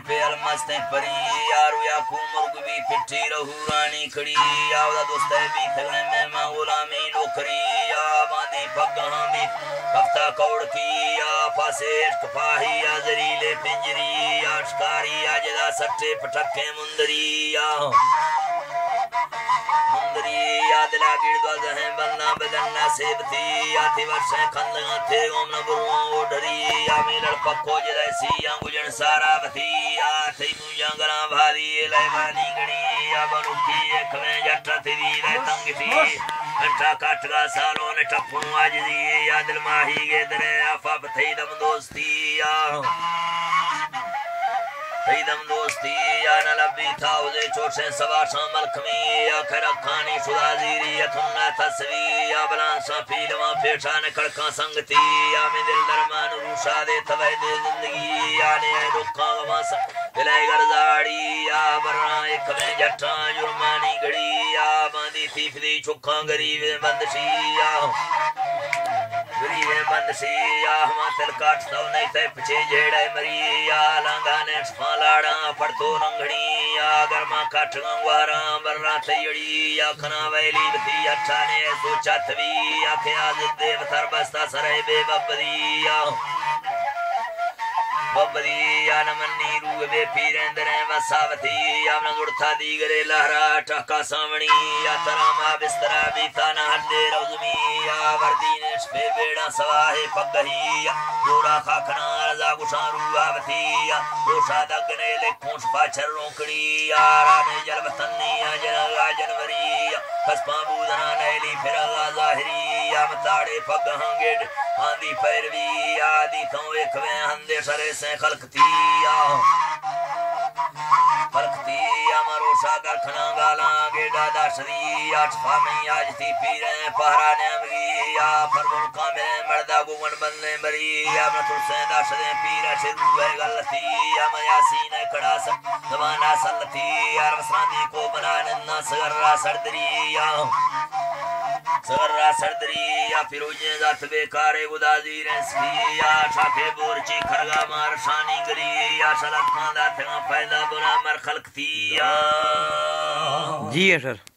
पे अलमस्ते परी यारो या कुमर भी पिट्ठी रहू रानी खड़ी या उदा दोस्त भी थले में मां गुलामी नौकरी या बांधी पगहां भी कफ्ता कौड़ की या फासे कफाही या जरीले पिंजरी या शिकारी या जदा सट्टे पटके मुंदरी या दिला गिरदा जहे बन्ना बदन्ना सेबती आती वर्षे खंदा थे ओम न बुरुआ ओडरी या मिलड़ पक्को जैसी या गुजन सारा बती या थई मुया गरा भारी लेवानी गणी या बनुकी एक में जट थी रे तंगती अंटा काटगा सालों ने टप्पू आज दी या दिल माही गे दरे आफा थई दम दोस्ती या दम दोस्ती या न लबी था उसे चोटे सवाशा मलक में या खरा खानी सुधा जीरी या थुन्ना तस्वी या बलांसा पीलवा पेशा ने कड़का संगती या में दिल दरमान रूशा दे तवे दे जिंदगी या ने दुखा गवासा दिलाई गरजाड़ी या बरना एक में जट्टा जुर्मानी गड़ी या बांधी थी फिरी चुखा गरीब बंदशी या गरीब बंदशी या हम तिल काट तो नहीं थे पीछे जेड़े मरी या लांगा ने लाड़ा पड़तो रंगणी या गरमा काट गंगवारा बरना थईड़ी या खना वैली बती अच्छा ने सोचा थवी या ख्याल देव थर बस्ता सरे बे बबरी या नमन्नी रूग बे पीरेंद्रे वसावती या न गुड़था दी गरे लहरा टका सावणी या तरामा बिस्तरा बीता न हड्डे रोजमी या वर्दी ने पे बेड़ा सवाहे पगही या गोरा खाखना रजा गुशारू आवती या रोशा दगने ले कोंस पाछर रोकड़ी या राने जल वतनी या जनगा जनवरी या खसपा बूदना नैली फिरगा जाहिरी या मताड़े पगहांगे आंधी पैरवी आदि तो एक में हंदे सरे से खलकती या मरो सागर खना गाला गे दादा श्री आठफा में आज थी पीरे पहरा ने मरी या फरमुन का में मर्दा गुवन बनने मरी या मथुर से दास ने पीरा से रूए गलती या मयासी ने कड़ा सब जमाना सलती यार वसरानी को बना नन्ना सगर्रा सरदरी या फिरोजे जात बेकारे गुदाजी रेंसी या छापे बोरची खरगा मार शानी गरी या सलत खांदा थे पैदा बुरा मर खलकती या जी है सर।